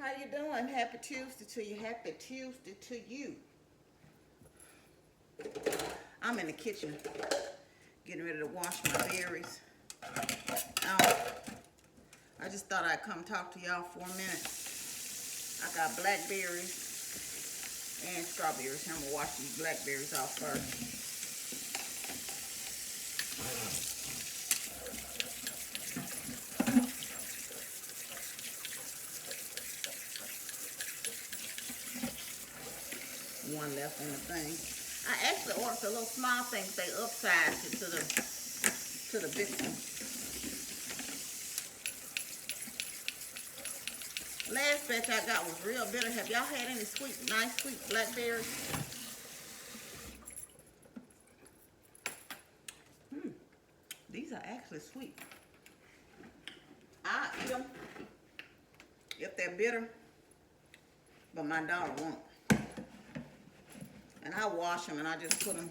How you doing? Happy Tuesday to you. Happy Tuesday to you. I'm in the kitchen getting ready to wash my berries. Um, I just thought I'd come talk to y'all for a minute. I got blackberries and strawberries. I'm gonna wash these blackberries off first. One left in the thing. I actually ordered the little small things. They upsized it to the big one. Last batch I got was real bitter. Have y'all had any nice sweet blackberries? These are actually sweet. I eat them if they're bitter, but my daughter won't. And I wash them and I just put them,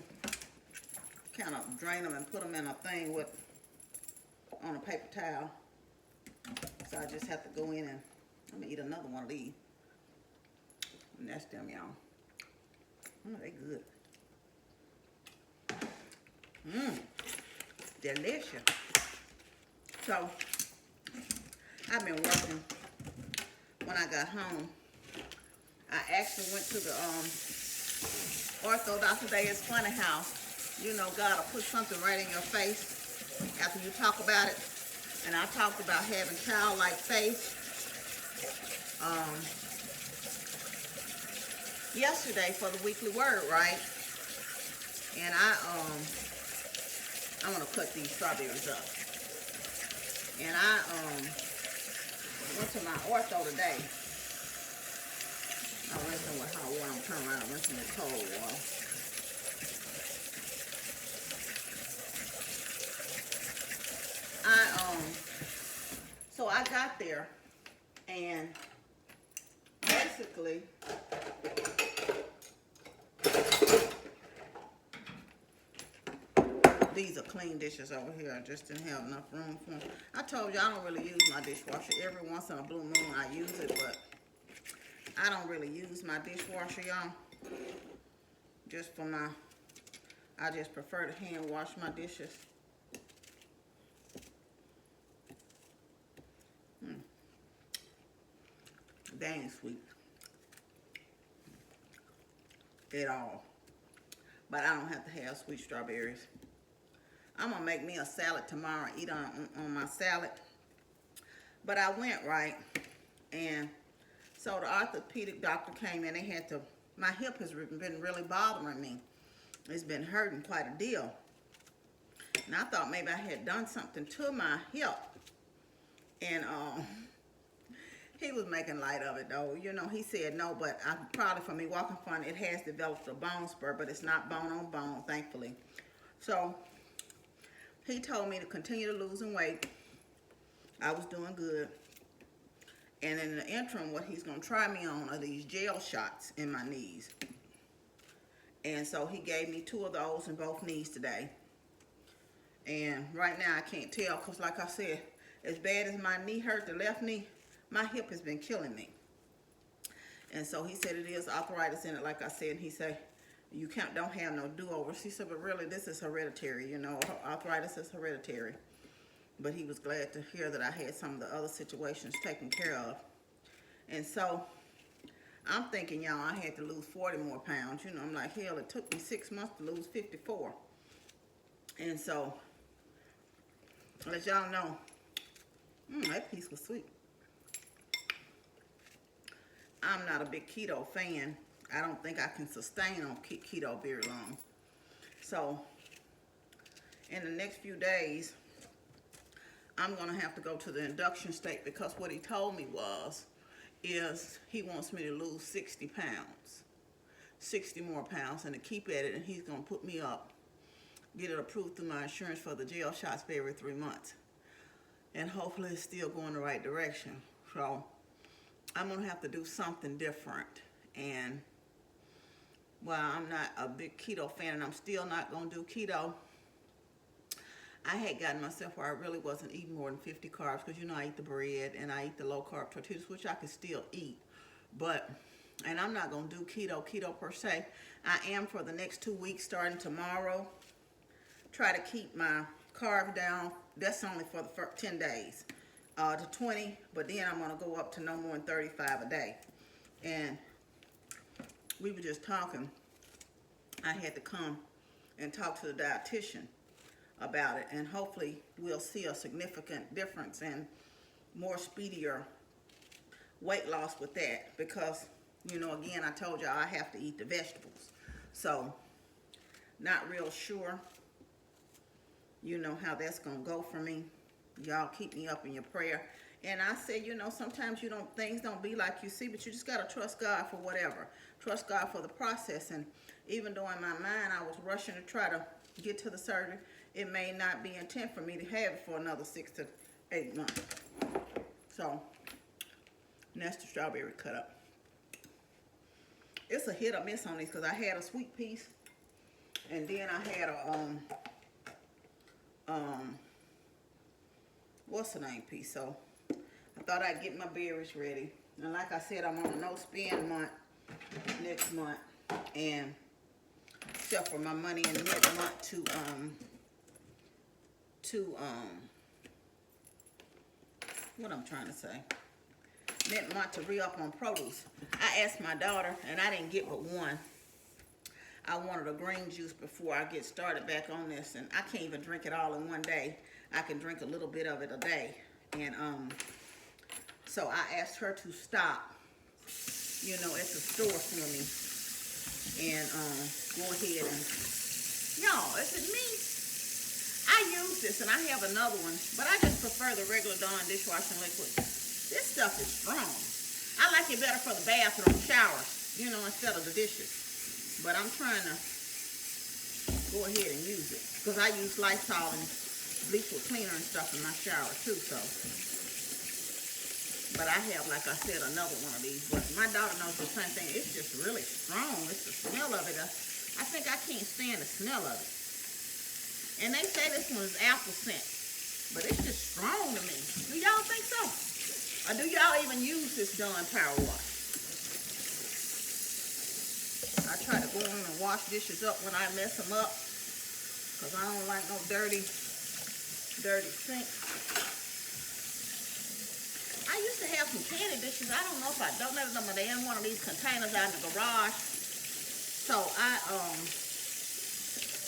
kind of drain them and put them in a thing on a paper towel. So I just have to go in and I'm gonna eat another one of these. And that's them, y'all. They good. Delicious. So I've been working. When I got home, I actually went to the ortho doctor today. It's funny how, you know, God will put something right in your face after you talk about it. And I talked about having childlike faith yesterday for the weekly word, right? And I'm gonna cut these strawberries up. And I went to my ortho today. I rinsed them with hot water. I'm turning around and rinse them with cold water. So I got there and basically these are clean dishes over here. I just didn't have enough room for them. I told you I don't really use my dishwasher. Every once in a blue moon I use it, but I don't really use my dishwasher, y'all. Just for I just prefer to hand wash my dishes. They ain't sweet at all. But I don't have to have sweet strawberries. I'm gonna make me a salad tomorrow, eat on my salad. But I went, right, and so the orthopedic doctor came in. My hip has been really bothering me. It's been hurting quite a deal. And I thought maybe I had done something to my hip. And he was making light of it, though. You know, he said no, but probably for me walking funny, it has developed a bone spur, but it's not bone on bone, thankfully. So he told me to continue to losing weight. I was doing good. And in the interim, what he's going to try me on are these gel shots in my knees. And so he gave me 2 of those in both knees today. And right now I can't tell because, like I said, as bad as my knee hurt, the left knee, my hip has been killing me. And so he said it is arthritis in it, like I said. He said, you don't have no do-overs. He said, but really, this is hereditary. You know, arthritis is hereditary. But he was glad to hear that I had some of the other situations taken care of. And so I'm thinking, y'all, I had to lose 40 more pounds. You know, I'm like, hell, it took me 6 months to lose 54. And so, let y'all know, that piece was sweet. I'm not a big keto fan. I don't think I can sustain on keto very long. So, in the next few days, I'm going to have to go to the induction state because what he told me is he wants me to lose 60 pounds. 60 more pounds and to keep at it, and he's going to put me up, get it approved through my insurance for the gel shots for every 3 months. And hopefully it's still going the right direction. So I'm going to have to do something different. And while I'm not a big keto fan and I'm still not going to do keto, I had gotten myself where I really wasn't eating more than 50 carbs because, you know, I eat the bread and I eat the low carb tortillas, which I can still eat. But, and I'm not going to do keto per se. I am for the next 2 weeks starting tomorrow. Try to keep my carb down. That's only for the first 10 days to 20. But then I'm going to go up to no more than 35 a day. And we were just talking. I had to come and talk to the dietitian about it, and hopefully we'll see a significant difference and more speedier weight loss with that, because, you know, again, I told y'all I have to eat the vegetables. So not real sure, you know, how that's gonna go for me. Y'all keep me up in your prayer. And I said, you know, sometimes things don't be like you see, but you just gotta trust God for whatever. Trust God for the process. And even though in my mind I was rushing to try to get to the surgery, it may not be intent for me to have it for another 6 to 8 months. So, and that's the strawberry cut up. It's a hit or miss on these because I had a sweet piece, and then I had a what's the name piece. So I thought I'd get my berries ready. And like I said, I'm on a no spend month next month, and except for my money in the next month to what I'm trying to say, next month to re-up on produce. I asked my daughter, and I didn't get but one. I wanted a green juice before I get started back on this, and I can't even drink it all in one day. I can drink a little bit of it a day. And so I asked her to stop, you know, at the store for me, and go ahead and, y'all, is it me? I use this, and I have another one, but I just prefer the regular Dawn dishwashing liquid. This stuff is strong. I like it better for the bathroom showers, you know, instead of the dishes. But I'm trying to go ahead and use it, because I use Lysol and bleach with cleaner and stuff in my shower too. So, but I have, like I said, another one of these. But my daughter knows the same thing. It's just really strong. It's the smell of it. I think I can't stand the smell of it. And they say this one is apple scent, but it's just strong to me. Do y'all think so? Or do y'all even use this Dawn Power Wash? I try to go on and wash dishes up when I mess them up, because I don't like no dirty sink. I used to have some candy dishes. I don't know if I donated them or they in one of these containers out in the garage. So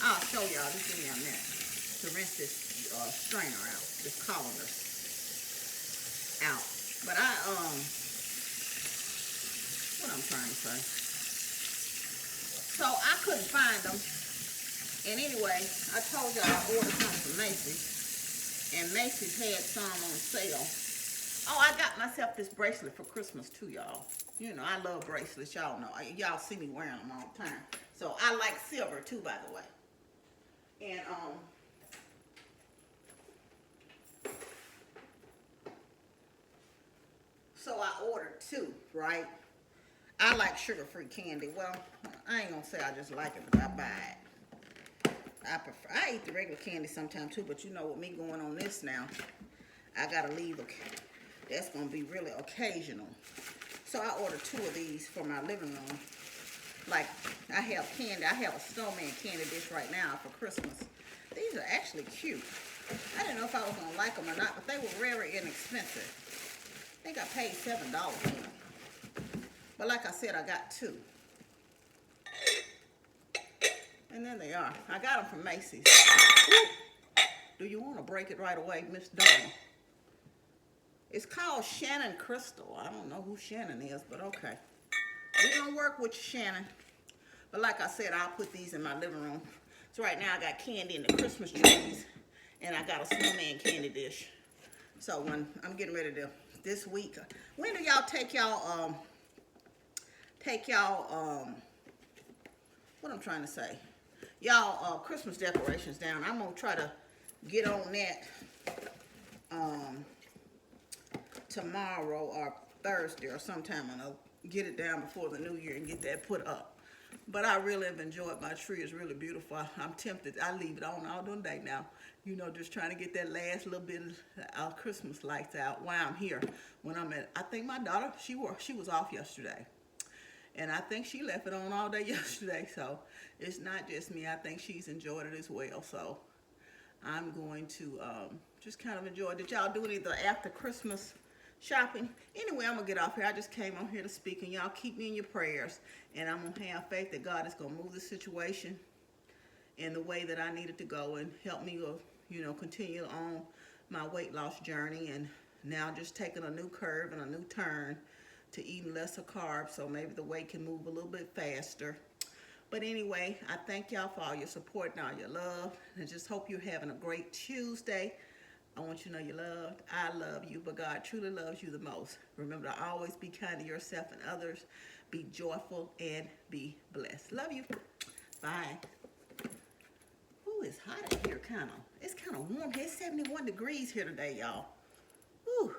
I'll show y'all. Just give me a minute to rinse this strainer out, this colander out. But what I'm trying to say. So I couldn't find them. And anyway, I told y'all I ordered some from Macy's, and Macy's had some on sale. Oh, I got myself this bracelet for Christmas too, y'all. You know, I love bracelets. Y'all know. Y'all see me wearing them all the time. So I like silver too, by the way. And so I ordered 2, right? I like sugar-free candy. Well, I ain't gonna say I just like it, but I buy it. I eat the regular candy sometimes too, but you know, with me going on this now, I gotta leave. That's gonna be really occasional. So I ordered 2 of these for my living room. Like, I have candy. I have a snowman candy dish right now for Christmas. These are actually cute. I didn't know if I was gonna like them or not, but they were very inexpensive. I think I paid $7 for them. But like I said, I got 2. And then they are. I got them from Macy's. Do you want to break it right away, Miss Dawn? It's called Shannon Crystal. I don't know who Shannon is, but okay. We're going to work with you, Shannon. But like I said, I'll put these in my living room. So right now I got candy in the Christmas trees, and I got a snowman candy dish. So when I'm getting ready to, this week, when do y'all take y'all, what I'm trying to say, y'all Christmas decorations down? I'm gonna try to get on that tomorrow or Thursday or sometime, and I'll get it down before the new year and get that put up. But I really have enjoyed my tree. It's really beautiful. I'm tempted. I leave it on all day now. You know, just trying to get that last little bit of Christmas lights out while I'm here. When I'm at, I think my daughter, she was off yesterday. And I think she left it on all day yesterday. So it's not just me. I think she's enjoyed it as well. So I'm going to just kind of enjoy it. Did y'all do any of the after Christmas shopping? Anyway, I'm going to get off here. I just came on here to speak, and y'all keep me in your prayers. And I'm going to have faith that God is going to move the situation in the way that I need it to go and help me, you know, continue on my weight loss journey. And now just taking a new curve and a new turn to eating lesser carbs, so maybe the weight can move a little bit faster. But anyway, I thank y'all for all your support and all your love. And just hope you're having a great Tuesday. I want you to know you're loved. I love you, but God truly loves you the most. Remember to always be kind to yourself and others. Be joyful and be blessed. Love you. Bye. Ooh, it's hot in here, kind of. It's kind of warm here. It's 71 degrees here today, y'all. Ooh.